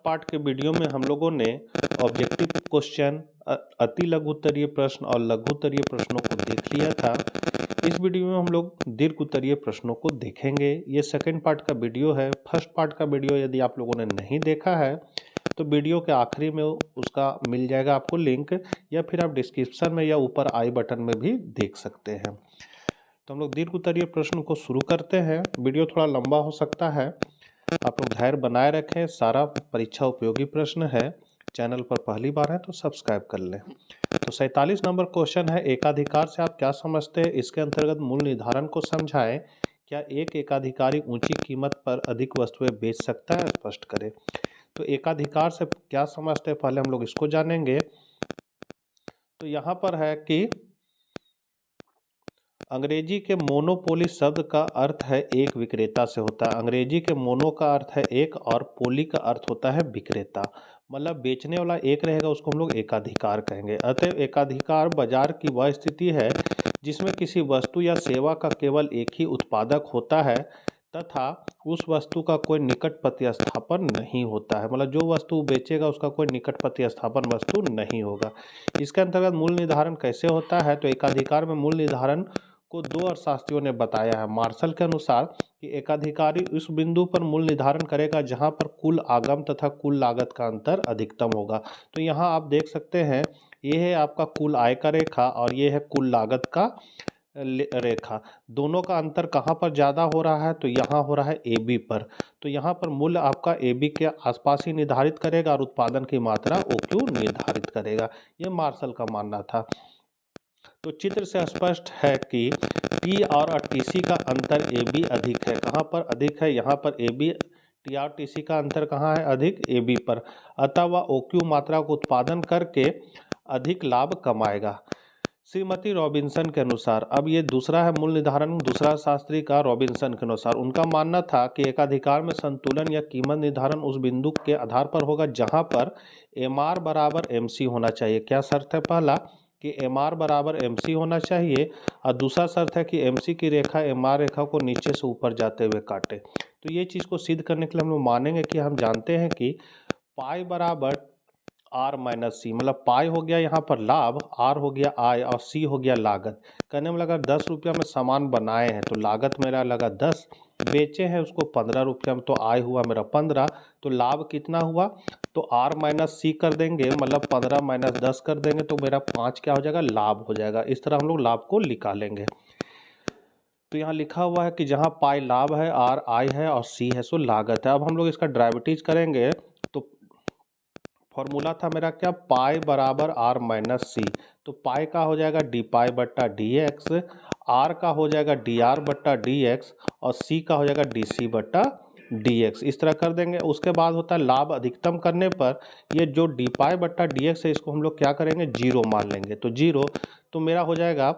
Part के video में हम लोगों ने ऑब्जेक्टिव क्वेश्चन, अति लघु उत्तरीय प्रश्न और लघु उत्तरीय प्रश्नों को देख लिया था। इस वीडियो में हम लोग दीर्घ उत्तरीय प्रश्नों को देखेंगे। ये सेकंड पार्ट का वीडियो है। फर्स्ट पार्ट का वीडियो यदि आप लोगों ने नहीं देखा है तो वीडियो के आखिरी में उसका मिल जाएगा आपको लिंक, या फिर आप डिस्क्रिप्शन में या ऊपर आई बटन में भी देख सकते हैं। तो हम लोग दीर्घ उत्तरीय प्रश्न को शुरू करते हैं। वीडियो थोड़ा लंबा हो सकता है, आप लोग धैर्य बनाए रखें। सारा परीक्षा उपयोगी प्रश्न है। चैनल पर पहली बार है तो सब्सक्राइब कर लें। तो 47 नंबर क्वेश्चन है, एकाधिकार से आप क्या समझते हैं? इसके अंतर्गत मूल निर्धारण को समझाएं। क्या एक एकाधिकारी ऊंची कीमत पर अधिक वस्तुएं बेच सकता है? स्पष्ट करें। तो एकाधिकार से क्या समझते हैं, पहले हम लोग इसको जानेंगे। तो यहाँ पर है कि अंग्रेजी के मोनोपोली शब्द का अर्थ है एक विक्रेता से होता है। अंग्रेजी के मोनो का अर्थ है एक और पोली का अर्थ होता है विक्रेता, मतलब बेचने वाला एक रहेगा, उसको हम लोग एकाधिकार कहेंगे। अतः एकाधिकार बाजार की वह स्थिति है जिसमें किसी वस्तु या सेवा का केवल एक ही उत्पादक होता है तथा उस वस्तु का कोई निकट प्रतिस्थापन नहीं होता है। मतलब जो वस्तु बेचेगा उसका कोई निकट प्रतिस्थापन वस्तु नहीं होगा। इसके अंतर्गत मूल निर्धारण कैसे होता है? तो एकाधिकार में मूल निर्धारण को दो अर्थशास्त्रियों ने बताया है। मार्शल के अनुसार कि एकाधिकारी उस बिंदु पर मूल निर्धारण करेगा जहां पर कुल आगम तथा कुल लागत का अंतर अधिकतम होगा। तो यहाँ आप देख सकते हैं, ये है आपका कुल आय का रेखा और ये है कुल लागत का रेखा। दोनों का अंतर कहाँ पर ज़्यादा हो रहा है? तो यहाँ हो रहा है ए बी पर। तो यहाँ पर मूल्य आपका ए बी के आसपास ही निर्धारित करेगा और उत्पादन की मात्रा ओ क्यू निर्धारित करेगा। ये मार्शल का मानना था। तो चित्र से स्पष्ट है कि पी और टीसी का अंतर ए बी अधिक है। कहाँ पर अधिक है? यहाँ पर A B T R T C का अंतर कहाँ है? अधिक ए बी पर। अतः वह ओ क्यू मात्रा को उत्पादन करके अधिक लाभ कमाएगा। श्रीमती रॉबिन्सन के अनुसार, अब ये दूसरा है मूल निर्धारण, दूसरा शास्त्री का रॉबिन्सन के अनुसार उनका मानना था कि एकाधिकार में संतुलन या कीमत निर्धारण उस बिंदु के आधार पर होगा जहां पर एम आर बराबर एम सी होना चाहिए। क्या शर्त है? पहला कि एम आर बराबर एम सी होना चाहिए और दूसरा शर्त है कि एम सी की रेखा एम आर रेखा को नीचे से ऊपर जाते हुए काटे। तो ये चीज़ को सिद्ध करने के लिए हम लोग मानेंगे कि हम जानते हैं कि पाई बराबर आर माइनस सी, मतलब पाई हो गया यहाँ पर लाभ, आर हो गया आय और सी हो गया लागत। कहने में लगा 10 रुपया में सामान बनाए हैं तो लागत मेरा लगा 10, बेचे हैं उसको 15 रुपया में तो आय हुआ मेरा 15, तो लाभ कितना हुआ? तो आर माइनस सी कर देंगे, मतलब 15 माइनस 10 कर देंगे तो मेरा 5 क्या हो जाएगा? लाभ हो जाएगा। इस तरह हम लोग लाभ को निकालेंगे। तो यहाँ लिखा हुआ है कि जहाँ पाई लाभ है, आर आय है और सी है सो लागत है। अब हम लोग इसका डेरिवेटिव करेंगे तो फॉर्मूला था मेरा क्या? पाई बराबर आर माइनस सी। तो पाई का हो जाएगा डी पाई बट्टा डी एक्स, आर का हो जाएगा डी आर बट्टा डी एक्स और सी का हो जाएगा डी सी बट्टा डी एक्स। इस तरह कर देंगे। उसके बाद होता है लाभ अधिकतम करने पर ये जो डी पाई बट्टा डी एक्स है इसको हम लोग क्या करेंगे? जीरो मान लेंगे। तो जीरो, तो मेरा हो जाएगा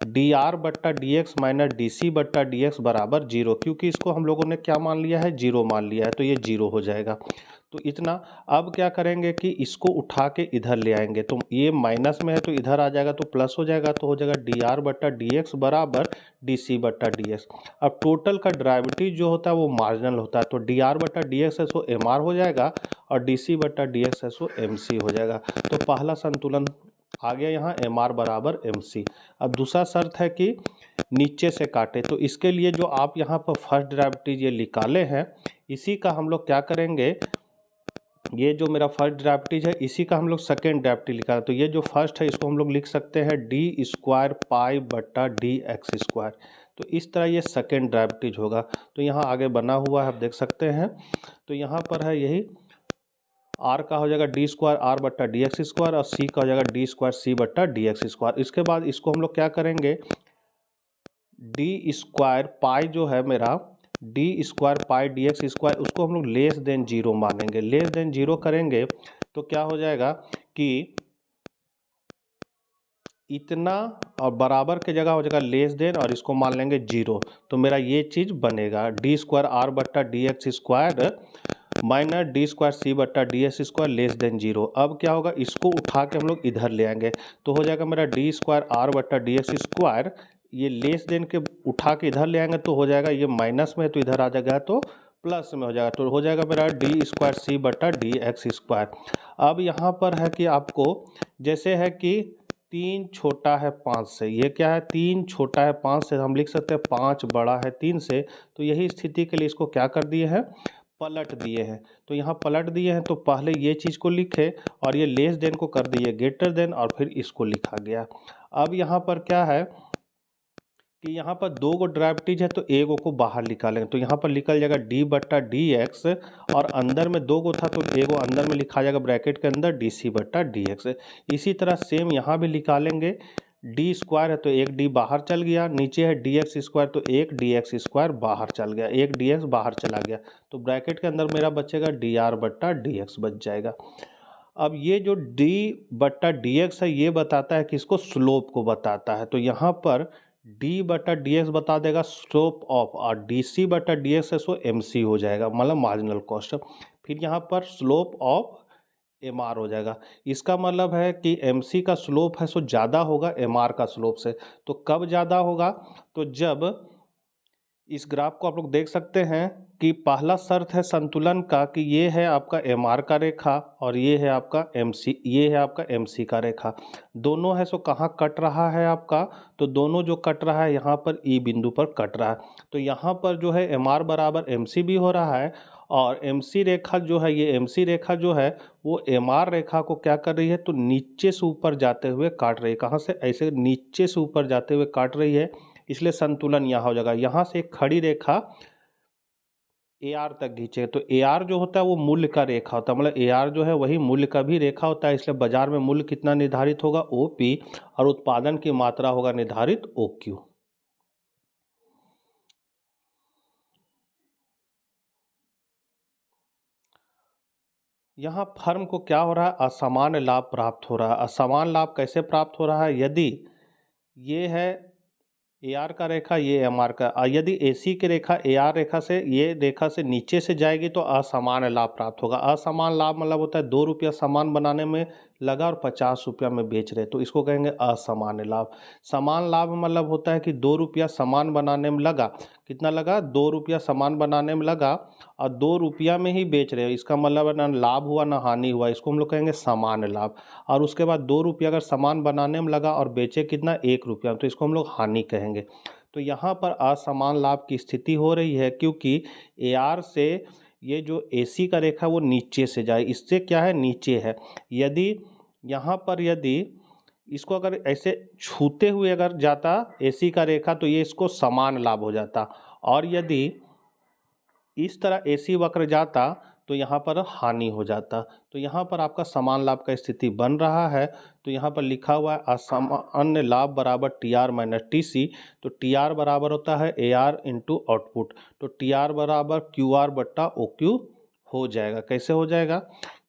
डी आर बट्टा D x minus d c बट्टा डी एक्स बराबर जीरो, क्योंकि इसको हम लोगों ने क्या मान लिया है? जीरो मान लिया है, तो ये जीरो हो जाएगा। तो इतना। अब क्या करेंगे कि इसको उठा के इधर ले आएंगे, तो ये माइनस में है तो इधर आ जाएगा तो प्लस हो जाएगा, तो हो जाएगा डी आर बट्टा डी एक्स बराबर डी सी बट्टा डी एक्स। अब टोटल का डेरिवेटिव जो होता है वो मार्जिनल होता है, तो डी आर बट्टा डी एक्स है सो एम आर हो जाएगा और डी सी बट्टा डी एक्स है सो एम सी हो जाएगा। तो पहला संतुलन आ गया यहाँ, एम आर बराबर एम सी। अब दूसरा शर्त है कि नीचे से काटे, तो इसके लिए जो आप यहाँ पर फर्स्ट डेरिवेटिव ये निकाले हैं इसी का हम लोग क्या करेंगे? ये जो मेरा फर्स्ट डेरिवेटिव है इसी का हम लोग सेकेंड डेरिवेटिव लिखा है। तो ये जो फर्स्ट है इसको हम लोग लिख सकते हैं डी स्क्वायर पाई बट्टा डी एक्स स्क्वायर। तो इस तरह ये सेकेंड डेरिवेटिव होगा। तो यहाँ आगे बना हुआ है, आप देख सकते हैं। तो यहाँ पर है यही, आर का हो जाएगा डी स्क्वायर आर बट्टा डी एक्स स्क्वायर और सी का हो जाएगा डी स्क्वायर सी बट्टा डी एक्स स्क्वायर। इसके बाद इसको हम लोग क्या करेंगे? डी स्क्वायर पाई जो है मेरा D square pi D X square, उसको हम लोग लेस देन जीरो मानेंगे। लेस देन जीरो करेंगे तो क्या हो जाएगा कि इतना और बराबर के जगह हो जाएगा लेस देन और इसको मान लेंगे जीरो। तो मेरा ये चीज़ बनेगा डी स्क्वायर आर बट्टा D X square minus D square C बट्टा D X square less than zero. अब क्या होगा? इसको उठा के हम लोग इधर ले आएंगे तो हो जाएगा मेरा डी स्क्वायर आर बट्टा डी एक्स स्क्वायर, ये लेस देन के उठा के इधर ले आएंगे तो हो जाएगा, ये माइनस में है तो इधर आ जाएगा तो प्लस में हो जाएगा, तो हो जाएगा मेरा d²c/dx²। अब यहाँ पर है कि आपको जैसे है कि 3 छोटा है 5 से, ये क्या है 3 छोटा है 5 से, हम लिख सकते हैं 5 बड़ा है 3 से। तो यही स्थिति के लिए इसको क्या कर दिए हैं, पलट दिए हैं। तो यहाँ पलट दिए हैं तो पहले ये चीज़ को लिखे और ये लेस देन को कर दिए ग्रेटर देन और फिर इसको लिखा गया। अब यहाँ पर क्या है कि यहाँ पर 2 गो डेरिवेटिव है तो एगो को बाहर निकालेंगे, तो यहाँ पर निकल जाएगा d/dx और अंदर में 2 गो था तो एगो अंदर में लिखा जाएगा ब्रैकेट के अंदर dc/dx। इसी तरह सेम यहाँ भी निकालेंगे, d² है तो एक d बाहर चल गया, नीचे है dx² तो एक dx² बाहर चल गया, एक dx बाहर चला गया, तो ब्रैकेट के अंदर मेरा बचेगा dr/dx बच जाएगा। अब ये जो d/dx है ये बताता है कि इसको स्लोप को बताता है, तो यहाँ पर d/dx बता देगा स्लोप ऑफ, और dc/dx है सो mc हो जाएगा, मतलब मार्जिनल कॉस्ट। फिर यहाँ पर स्लोप ऑफ mr हो जाएगा। इसका मतलब है कि mc का स्लोप है सो ज़्यादा होगा mr का स्लोप से। तो कब ज़्यादा होगा, तो जब इस ग्राफ को आप लोग देख सकते हैं कि पहला शर्त है संतुलन का कि ये है आपका mr का रेखा और ये है आपका mc, ये है आपका mc का रेखा, दोनों है सो कहाँ कट रहा है आपका, तो दोनों जो कट रहा है यहाँ पर E बिंदु पर कट रहा है। तो यहाँ पर जो है mr बराबर mc भी हो रहा है, और mc रेखा जो है, ये mc रेखा जो है वो mr रेखा को क्या कर रही है, तो नीचे से ऊपर जाते हुए काट रही है। कहाँ से, ऐसे नीचे से ऊपर जाते हुए काट रही है, इसलिए संतुलन यहाँ हो जाएगा। यहाँ से एक खड़ी रेखा AR तक खींचे, तो AR जो होता है वो मूल्य का रेखा होता है, मतलब AR जो है वही मूल्य का भी रेखा होता है, इसलिए बाजार में मूल्य कितना निर्धारित होगा OP, और उत्पादन की मात्रा होगा निर्धारित OQ। यहाँ फर्म को क्या हो रहा है, असमान लाभ प्राप्त हो रहा है। असमान लाभ कैसे प्राप्त हो रहा है, यदि ये है AR का रेखा, ये MR का, यदि AC की रेखा AR रेखा से, ये रेखा से नीचे से जाएगी तो असमान लाभ प्राप्त होगा। असमान लाभ मतलब होता है 2 रुपया सामान बनाने में लगा और 50 रुपया में बेच रहे, तो इसको कहेंगे असमान लाभ। समान लाभ मतलब होता है कि 2 रुपया सामान बनाने में लगा, कितना लगा, 2 रुपया सामान बनाने में लगा और 2 रुपया में ही बेच रहे हो, इसका मतलब ना लाभ हुआ ना हानि हुआ, इसको हम लोग कहेंगे समान लाभ। और उसके बाद 2 रुपया अगर सामान बनाने में लगा और बेचे कितना, 1 रुपया, तो इसको हम लोग हानि कहेंगे। तो यहाँ पर असमान लाभ की स्थिति हो रही है क्योंकि AR से ये जो AC का रेखा वो नीचे से जाए, इससे क्या है, नीचे है। यदि यहाँ पर यदि इसको अगर ऐसे छूते हुए अगर जाता AC का रेखा तो ये इसको समान लाभ हो जाता, और यदि इस तरह AC वक्र जाता तो यहाँ पर हानि हो जाता। तो यहाँ पर आपका समान लाभ का स्थिति बन रहा है। तो यहाँ पर लिखा हुआ है असामान्य लाभ बराबर TR माइनस TC, तो TR बराबर होता है AR इंटू आउटपुट, तो TR बराबर QR/OQ हो जाएगा। कैसे हो जाएगा,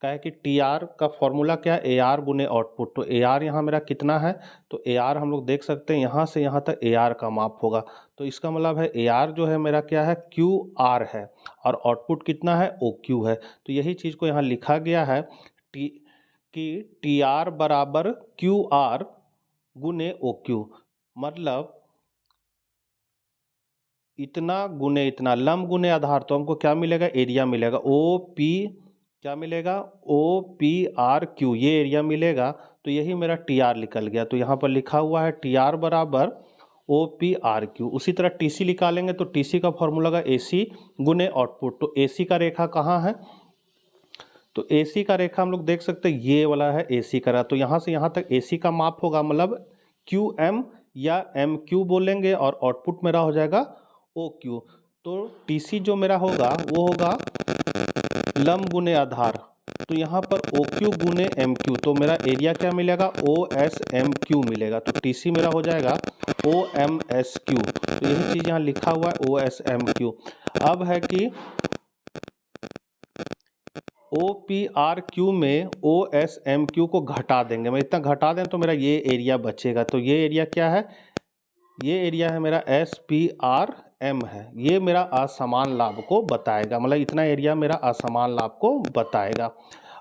क्या है कि TR का फॉर्मूला क्या है, AR गुने आउटपुट, तो AR यहाँ मेरा कितना है, तो AR हम लोग देख सकते हैं यहाँ से यहाँ तक AR का माप होगा, तो इसका मतलब है AR जो है मेरा क्या है, QR है, और आउटपुट कितना है, OQ है। तो यही चीज़ को यहाँ लिखा गया है कि TR बराबर QR गुने OQ, मतलब इतना गुने इतना, लंब गुने आधार, तो हमको क्या मिलेगा, एरिया मिलेगा, OP क्या मिलेगा, OPRQ, ये एरिया मिलेगा। तो यही मेरा TR निकल गया, तो यहाँ पर लिखा हुआ है TR बराबर OPRQ। उसी तरह TC निकालेंगे तो TC का फॉर्मूला का AC गुने आउटपुट, तो AC का रेखा कहाँ है, तो AC का रेखा हम लोग देख सकते हैं ये वाला है AC का रेखा, तो यहाँ से यहाँ तक AC का माप होगा, मतलब QM या MQ बोलेंगे, और आउटपुट मेरा हो जाएगा OQ। तो TC जो मेरा होगा वो होगा लंब गुने आधार, तो यहाँ पर OQ गुने MQ, तो मेरा एरिया क्या मिलेगा, OSMQ मिलेगा, तो TC मेरा हो जाएगा OMSQ। तो यही चीज़ यहाँ लिखा हुआ है OSMQ। अब है कि OPRQ में OSMQ को घटा देंगे, मैं इतना घटा दें तो मेरा ये एरिया बचेगा, तो ये एरिया क्या है, ये एरिया है मेरा SPRM है, ये मेरा असमान लाभ को बताएगा, मतलब इतना एरिया मेरा असमान लाभ को बताएगा।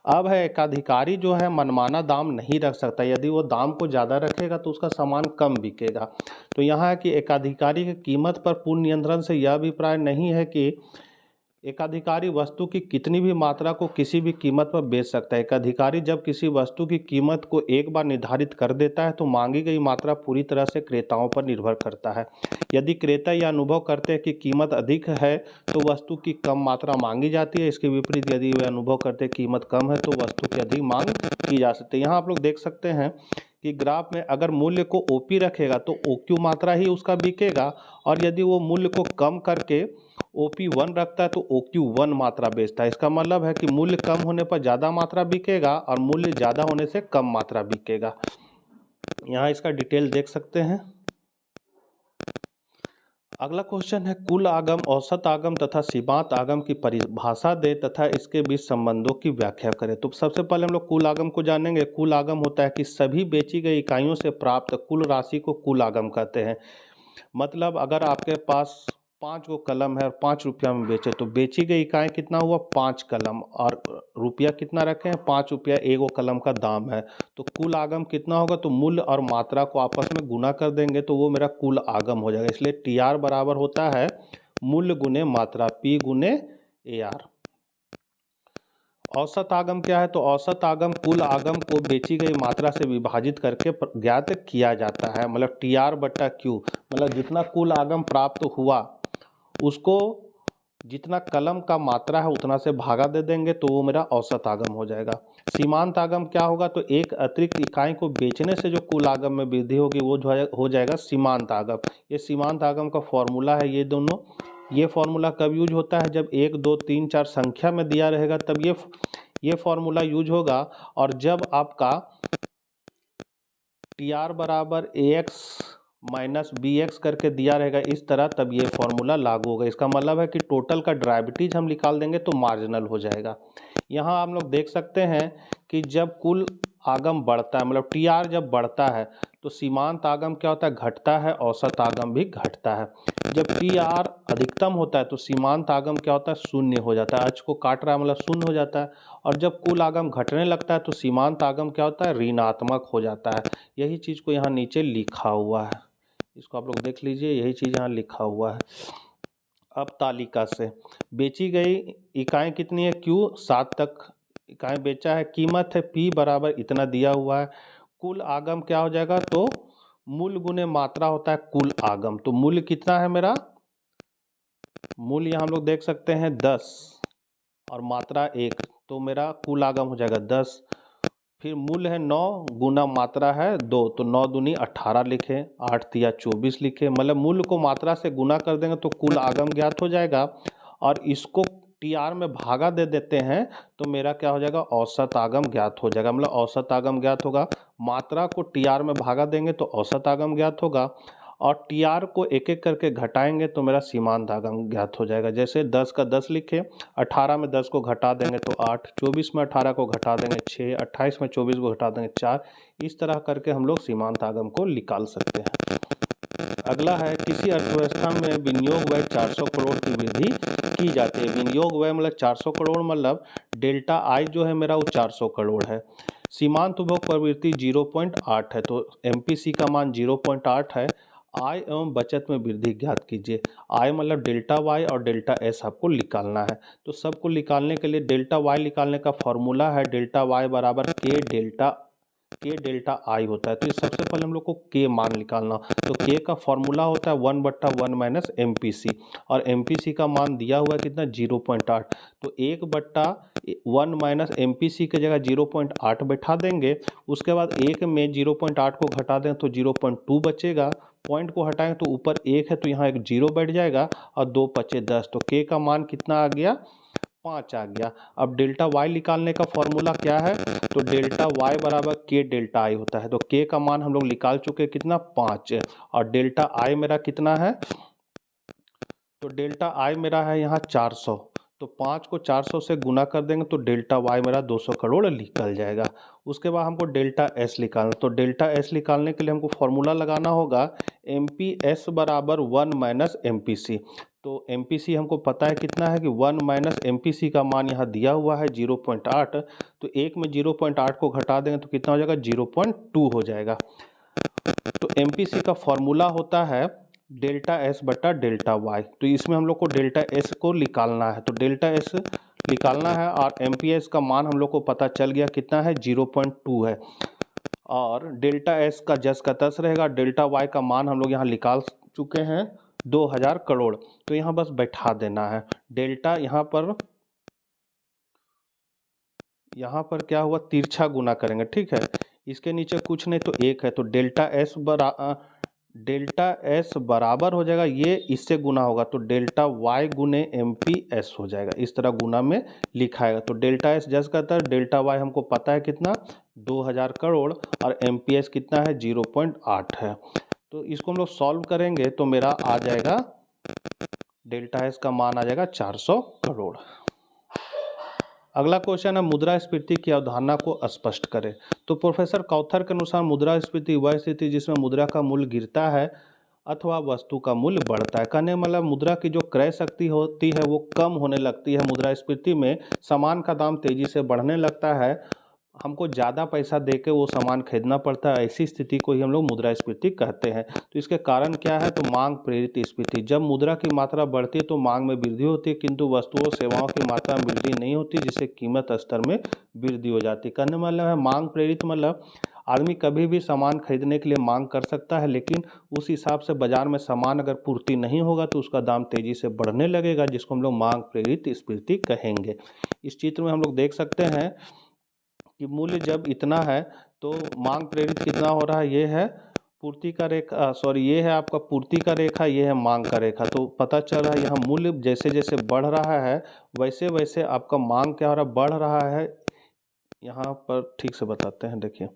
अब है एकाधिकारी जो है मनमाना दाम नहीं रख सकता, यदि वो दाम को ज़्यादा रखेगा तो उसका सामान कम बिकेगा। तो यहाँ है कि एकाधिकारी की कीमत पर पूर्ण नियंत्रण से यह अभिप्राय नहीं है कि एकाधिकारी वस्तु की कितनी भी मात्रा को किसी भी कीमत पर बेच सकता है। एकाधिकारी जब किसी वस्तु की कीमत को एक बार निर्धारित कर देता है तो मांगी गई मात्रा पूरी तरह से क्रेताओं पर निर्भर करता है। यदि क्रेता यह अनुभव करते हैं कि कीमत अधिक है तो वस्तु की कम मात्रा मांगी जाती है। इसके विपरीत यदि वे अनुभव करते हैं कीमत कम है तो वस्तु की अधिक मांग की जा सकती है। यहाँ आप लोग देख सकते हैं कि ग्राफ में अगर मूल्य को ओपी रखेगा तो ओक्यू मात्रा ही उसका बिकेगा, और यदि वो मूल्य को कम करके OP1 रखता है तो OQ1 मात्रा बेचता है। इसका मतलब है कि मूल्य कम होने पर ज़्यादा मात्रा बिकेगा और मूल्य ज़्यादा होने से कम मात्रा बिकेगा। यहाँ इसका डिटेल देख सकते हैं। अगला क्वेश्चन है कुल आगम, औसत आगम तथा सीमांत आगम की परिभाषा दे तथा इसके बीच संबंधों की व्याख्या करें। तो सबसे पहले हम लोग कुल आगम को जानेंगे। कुल आगम होता है कि सभी बेची गई इकाइयों से प्राप्त कुल राशि को कुल आगम कहते हैं। मतलब अगर आपके पास 5 गो कलम है और 5 रुपया में बेचे तो बेची गई इकाई कितना हुआ 5 कलम, और रुपया कितना रखे हैं 5 रुपया, एगो कलम का दाम है। तो कुल आगम कितना होगा, तो मूल्य और मात्रा को आपस में गुना कर देंगे तो वो मेरा कुल आगम हो जाएगा। इसलिए TR बराबर होता है मूल्य गुने मात्रा, P गुने AR। औसत आगम क्या है, तो औसत आगम कुल आगम को बेची गई मात्रा से विभाजित करके ज्ञात किया जाता है। मतलब TR बट्टा Q, मतलब जितना कुल आगम प्राप्त हुआ उसको जितना कलम का मात्रा है उतना से भागा दे देंगे तो वो मेरा औसत आगम हो जाएगा। सीमांत आगम क्या होगा, तो एक अतिरिक्त इकाई को बेचने से जो कुल आगम में वृद्धि होगी वो हो जाएगा सीमांत आगम। ये सीमांत आगम का फॉर्मूला है ये दोनों। ये फॉर्मूला कब यूज होता है, जब 1 2 3 4 संख्या में दिया रहेगा तब ये फॉर्मूला यूज होगा। और जब आपका TR बराबर AX माइनस BX करके दिया रहेगा इस तरह, तब ये फॉर्मूला लागू होगा। इसका मतलब है कि टोटल का ड्राइविटीज हम निकाल देंगे तो मार्जिनल हो जाएगा। यहाँ आप लोग देख सकते हैं कि जब कुल आगम बढ़ता है, मतलब TR जब बढ़ता है तो सीमांत आगम क्या होता है, घटता है, औसत आगम भी घटता है। जब TR अधिकतम होता है तो सीमांत आगम क्या होता है, शून्य हो जाता है। अक्ष को काट रहा है मतलब शून्य हो जाता है। और जब कुल आगम घटने लगता है तो सीमांत आगम क्या होता है, ऋणात्मक हो जाता है। यही चीज़ को यहाँ नीचे लिखा हुआ है, इसको आप लोग देख लीजिए, यही चीज़ यहाँ लिखा हुआ है। अब तालिका से बेची गई इकाई कितनी है, Q 7 तक इकाई बेचा है। कीमत है P बराबर इतना दिया हुआ है। कुल आगम क्या हो जाएगा, तो मूल्य गुने मात्रा होता है कुल आगम। तो मूल्य कितना है मेरा, मूल्य यहाँ हम लोग देख सकते हैं 10 और मात्रा 1, तो मेरा कुल आगम हो जाएगा 10। फिर मूल्य है 9 गुना मात्रा है 2, तो 9 दूनी 18 लिखे, 8 तिया 24 लिखे। मतलब मूल्य को मात्रा से गुना कर देंगे तो कुल आगम ज्ञात हो जाएगा। और इसको TR में भागा दे देते हैं तो मेरा क्या हो जाएगा, औसत आगम ज्ञात हो जाएगा। मतलब औसत आगम ज्ञात होगा, मात्रा को TR में भागा देंगे तो औसत आगम ज्ञात होगा, और TR को एक एक करके घटाएंगे तो मेरा सीमांत आगम ज्ञात हो जाएगा। जैसे 10 का 10 लिखे, 18 में 10 को घटा देंगे तो 8, 24 में 18 को घटा देंगे 6, 28 में 24 को घटा देंगे 4। इस तरह करके हम लोग सीमांत आगम को निकाल सकते हैं। अगला है किसी अर्थव्यवस्था में विनियोग व्यय 400 करोड़ की वृद्धि की जाती है। विनियोग व्यय मतलब 400 करोड़, मतलब डेल्टा आई जो है मेरा वो 400 करोड़ है। सीमांत उपभोग प्रवृत्ति 0.8 है, तो MPC का मान 0.8 है। आय एवं बचत में वृद्धि ज्ञात कीजिए। आय मतलब डेल्टा वाई और डेल्टा एस आपको निकालना है। तो सबको निकालने के लिए डेल्टा वाई निकालने का फॉर्मूला है डेल्टा वाई बराबर के डेल्टा आई होता है। तो ये सबसे पहले हम लोग को के मान निकालना, तो के का फॉर्मूला होता है 1/1 माइनस MPC, और MPC का मान दिया हुआ है कितना 0.8, तो 1/1 माइनस MPC की जगह 0.8 बैठा देंगे। उसके बाद 1 में 0.8 को घटा दें तो 0.2 बचेगा। पॉइंट को हटाएं तो ऊपर 1 है तो यहाँ एक 0 बैठ जाएगा, और 2 पचे 10, तो के का मान कितना आ गया 5 आ गया। अब डेल्टा वाई निकालने का फॉर्मूला क्या है, तो डेल्टा वाई बराबर के डेल्टा आई होता है। तो के का मान हम लोग निकाल चुके कितना 5, और डेल्टा आई मेरा कितना है, तो डेल्टा आई मेरा है यहाँ 400, तो 5 को 400 से गुना कर देंगे तो डेल्टा वाई मेरा 200 करोड़ निकल जाएगा। उसके बाद हमको डेल्टा एस निकालना, तो डेल्टा एस निकालने के लिए हमको फॉर्मूला लगाना होगा MPS बराबर 1 माइनस MPC। तो MPC हमको पता है कितना है कि 1 माइनस MPC का मान यहाँ दिया हुआ है 0.8, तो 1 में 0.8 को घटा देंगे तो कितना हो जाएगा 0.2 हो जाएगा। तो MPC का फॉर्मूला होता है डेल्टा एस बटा डेल्टा वाई। तो इसमें हम लोग को डेल्टा एस को निकालना है, तो डेल्टा एस निकालना है और एमपीएस का मान हम लोग को पता चल गया कितना है, 0.2 है। और डेल्टा एस का जस का तस रहेगा, डेल्टा वाई का मान हम लोग यहाँ निकाल चुके हैं 2000 करोड़। तो यहाँ बस बैठा देना है डेल्टा, यहाँ पर क्या हुआ, तिरछा गुना करेंगे, ठीक है। इसके नीचे कुछ नहीं तो एक है, तो डेल्टा एस बराबर हो जाएगा, ये इससे गुना होगा तो डेल्टा वाई गुने एम पी एस हो जाएगा। इस तरह गुना में लिखाएगा। तो डेल्टा एस जस कहता है, डेल्टा वाई हमको पता है कितना, 2000 करोड़, और एम पी एस कितना है, 0.8 है। तो इसको हम लोग सॉल्व करेंगे तो मेरा आ जाएगा, डेल्टा एस का मान आ जाएगा 400 करोड़। अगला क्वेश्चन है, मुद्रास्फीति की अवधारणा को स्पष्ट करें। तो प्रोफेसर कौथर के अनुसार मुद्रास्फीति वह स्थिति जिसमें मुद्रा का मूल्य गिरता है अथवा वस्तु का मूल्य बढ़ता है। कहने मतलब मुद्रा की जो क्रय शक्ति होती है वो कम होने लगती है। मुद्रास्फीति में सामान का दाम तेजी से बढ़ने लगता है, हमको ज़्यादा पैसा दे के वो सामान खरीदना पड़ता है। ऐसी स्थिति को ही हम लोग मुद्रास्फीति कहते हैं। तो इसके कारण क्या है, तो मांग प्रेरित स्फीति। जब मुद्रा की मात्रा बढ़ती है तो मांग में वृद्धि होती है, किंतु वस्तुओं सेवाओं की मात्रा में वृद्धि नहीं होती, जिससे कीमत स्तर में वृद्धि हो जाती है। कहने मतलब है मांग प्रेरित मतलब आदमी कभी भी सामान खरीदने के लिए मांग कर सकता है, लेकिन उस हिसाब से बाजार में सामान अगर पूर्ति नहीं होगा तो उसका दाम तेजी से बढ़ने लगेगा, जिसको हम लोग मांग प्रेरित स्फीति कहेंगे। इस चित्र में हम लोग देख सकते हैं कि मूल्य जब इतना है तो मांग प्रेरित कितना हो रहा है, ये है पूर्ति का रेखा, सॉरी ये है आपका पूर्ति का रेखा, ये है मांग का रेखा। तो पता चल रहा है यहाँ मूल्य जैसे जैसे बढ़ रहा है वैसे वैसे आपका मांग क्या हो रहा है, बढ़ रहा है। यहाँ पर ठीक से बताते हैं, देखिए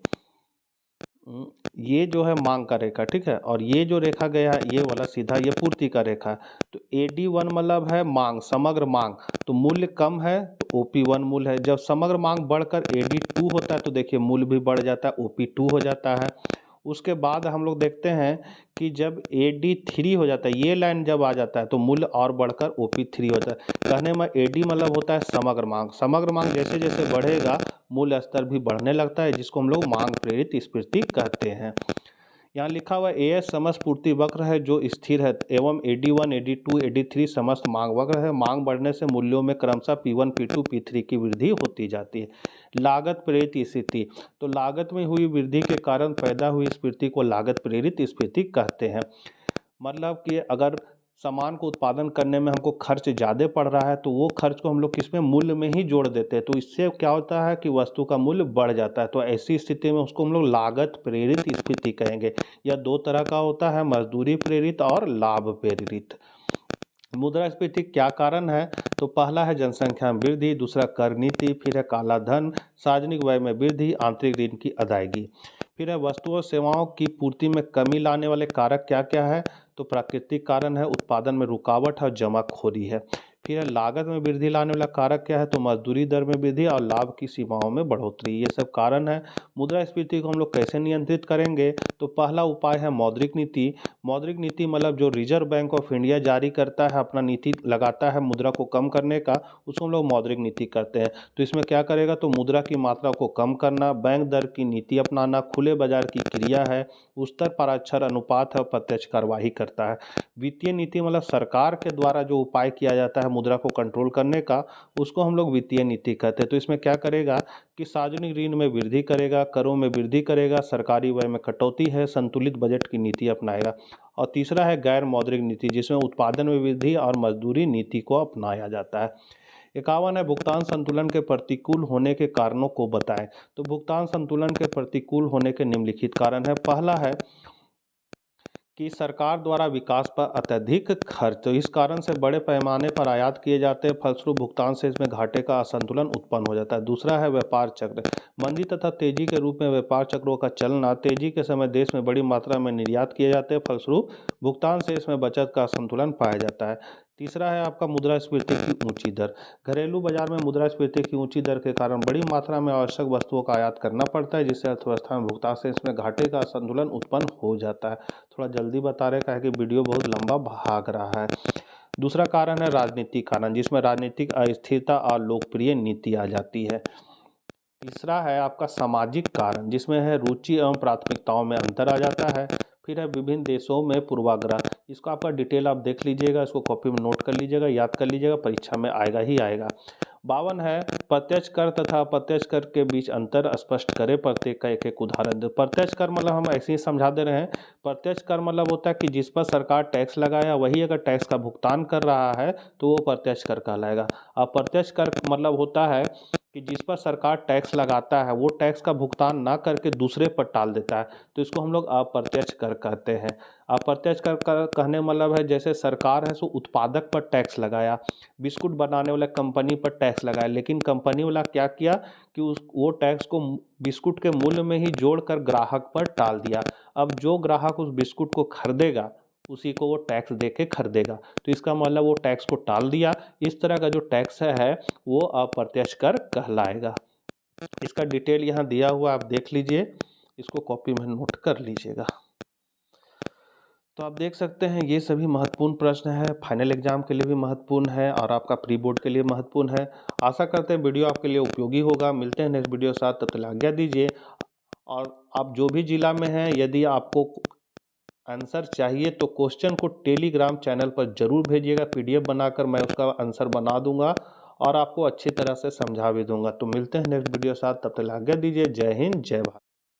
ये जो है मांग का रेखा, ठीक है, और ये जो रेखा गया है ये वाला सीधा ये पूर्ति का रेखा है। तो AD1 मतलब है मांग, समग्र मांग, तो मूल्य कम है तो OP1 मूल्य है। जब समग्र मांग बढ़कर AD2 होता है तो देखिए मूल्य भी बढ़ जाता है, OP2 हो जाता है। उसके बाद हम लोग देखते हैं कि जब AD3 हो जाता है, ये लाइन जब आ जाता है तो मूल्य और बढ़कर OP3 होता है। कहने में AD मतलब होता है समग्र मांग, समग्र मांग जैसे जैसे बढ़ेगा मूल्य स्तर भी बढ़ने लगता है, जिसको हम लोग मांग प्रेरित स्फीति कहते हैं। यहाँ लिखा हुआ AS समस्त पूर्ति वक्र है जो स्थिर है, एवं AD1, AD2, AD3 समस्त मांग वक्र है। मांग बढ़ने से मूल्यों में क्रमशः P1, P2, P3 की वृद्धि होती जाती है। लागत प्रेरित स्फीति, तो लागत में हुई वृद्धि के कारण पैदा हुई स्फीति को लागत प्रेरित स्फीति कहते हैं। मतलब कि अगर सामान को उत्पादन करने में हमको खर्च ज़्यादा पड़ रहा है तो वो खर्च को हम लोग किसमें, मूल्य में ही जोड़ देते हैं, तो इससे क्या होता है कि वस्तु का मूल्य बढ़ जाता है। तो ऐसी स्थिति में उसको हम लोग लागत प्रेरित स्फीति कहेंगे। यह दो तरह का होता है, मजदूरी प्रेरित और लाभ प्रेरित। मुद्रास्फीति क्या कारण है, तो पहला है जनसंख्या में वृद्धि, दूसरा कर नीति, फिर है काला धन, सार्वजनिक व्यय में वृद्धि, आंतरिक ऋण की अदायगी। फिर है वस्तुओं और सेवाओं की पूर्ति में कमी लाने वाले कारक क्या क्या है, तो प्राकृतिक कारण है, उत्पादन में रुकावट है और जमाखोरी है। फिर है लागत में वृद्धि लाने वाला कारक क्या है, तो मजदूरी दर में वृद्धि और लाभ की सीमाओं में बढ़ोतरी, ये सब कारण है। मुद्रास्फीति को हम लोग कैसे नियंत्रित करेंगे, तो पहला उपाय है मौद्रिक नीति। मौद्रिक नीति मतलब जो रिजर्व बैंक ऑफ इंडिया जारी करता है, अपना नीति लगाता है मुद्रा को कम करने का, उसको हम लोग मौद्रिक नीति कहते हैं। तो इसमें क्या करेगा, तो मुद्रा की मात्रा को कम करना, बैंक दर की नीति अपनाना, खुले बाजार की क्रिया है, उस्तर पराक्षर अनुपात है, प्रत्यक्ष कार्यवाही करता है। वित्तीय नीति मतलब सरकार के द्वारा जो उपाय किया जाता है मुद्रा को कंट्रोल करने का, उसको हम लोग वित्तीय नीति कहते हैं। तो इसमें क्या करेगा कि सार्वजनिक ऋण में वृद्धि करेगा, करों में वृद्धि करेगा, सरकारी व्यय में कटौती है, संतुलित बजट की नीति अपनाएगा। और तीसरा है गैर मौद्रिक नीति, जिसमें उत्पादन में वृद्धि और मजदूरी नीति को अपनाया जाता है। 51 है भुगतान संतुलन के प्रतिकूल होने के कारणों को बताएं। तो भुगतान संतुलन के प्रतिकूल होने के निम्नलिखित कारण है। पहला है कि सरकार द्वारा विकास पर अत्यधिक खर्च, तो इस कारण से बड़े पैमाने पर आयात किए जाते हैं, फलस्वरूप भुगतान से इसमें घाटे का असंतुलन उत्पन्न हो जाता है। दूसरा है व्यापार चक्र, मंदी तथा तेजी के रूप में व्यापार चक्रों का चलना, तेजी के समय देश में बड़ी मात्रा में निर्यात किए जाते हैं, फलस्वरूप भुगतान से इसमें बचत का असंतुलन पाया जाता है। तीसरा है आपका मुद्रास्फीति की ऊंची दर, घरेलू बाजार में मुद्रास्फीति की ऊंची दर के कारण बड़ी मात्रा में आवश्यक वस्तुओं का आयात करना पड़ता है, जिससे अर्थव्यवस्था में भुगतान से इसमें घाटे का असंतुलन उत्पन्न हो जाता है। थोड़ा जल्दी बता रहे हैं कि वीडियो बहुत लंबा भाग रहा है। दूसरा कारण है राजनीतिक कारण, जिसमें राजनीतिक अस्थिरता और लोकप्रिय नीति आ जाती है। तीसरा है आपका सामाजिक कारण, जिसमें है रुचि एवं प्राथमिकताओं में अंतर आ जाता है। फिर है विभिन्न देशों में पूर्वाग्रह। इसको आपका डिटेल आप देख लीजिएगा, इसको कॉपी में नोट कर लीजिएगा, याद कर लीजिएगा, परीक्षा में आएगा ही आएगा। 52 है प्रत्यक्ष कर तथा अप्रत्यक्ष कर के बीच अंतर स्पष्ट करें, प्रत्येक का एक एक उदाहरण दे। प्रत्यक्ष कर मतलब हम ऐसे ही समझा दे रहे हैं। प्रत्यक्ष कर मतलब होता है कि जिस पर सरकार टैक्स लगाया वही अगर टैक्स का भुगतान कर रहा है तो वो प्रत्यक्ष कर कहलाएगा। अप्रत्यक्ष कर मतलब होता है कि जिस पर सरकार टैक्स लगाता है वो टैक्स का भुगतान ना करके दूसरे पर टाल देता है, तो इसको हम लोग अप्रत्यक्ष कर कहते हैं। अप्रत्यक्ष कर कहने मतलब है जैसे सरकार है सो उत्पादक पर टैक्स लगाया, बिस्कुट बनाने वाला कंपनी पर टैक्स लगाया, लेकिन कंपनी वाला क्या किया कि वो टैक्स को बिस्कुट के मूल्य में ही जोड़कर ग्राहक पर टाल दिया। अब जो ग्राहक उस बिस्कुट को खरीदेगा उसी को वो टैक्स दे के खरीदेगा, तो इसका मतलब वो टैक्स को टाल दिया। इस तरह का जो टैक्स है वो अप्रत्यक्ष कर कहलाएगा। इसका डिटेल यहाँ दिया हुआ आप देख लीजिए, इसको कॉपी में नोट कर लीजिएगा। तो आप देख सकते हैं ये सभी महत्वपूर्ण प्रश्न है, फाइनल एग्जाम के लिए भी महत्वपूर्ण है और आपका प्री बोर्ड के लिए महत्वपूर्ण है। आशा करते हैं वीडियो आपके लिए उपयोगी होगा। मिलते हैं नेक्स्ट वीडियो के साथ, तब तक आज्ञा दीजिए। और आप जो भी जिला में हैं, यदि आपको आंसर चाहिए तो क्वेश्चन को टेलीग्राम चैनल पर जरूर भेजिएगा, PDF बनाकर मैं उसका आंसर बना दूंगा और आपको अच्छी तरह से समझा भी दूंगा। तो मिलते हैं नेक्स्ट वीडियो के साथ, तब तक आज्ञा दीजिए। जय हिंद, जय भारत।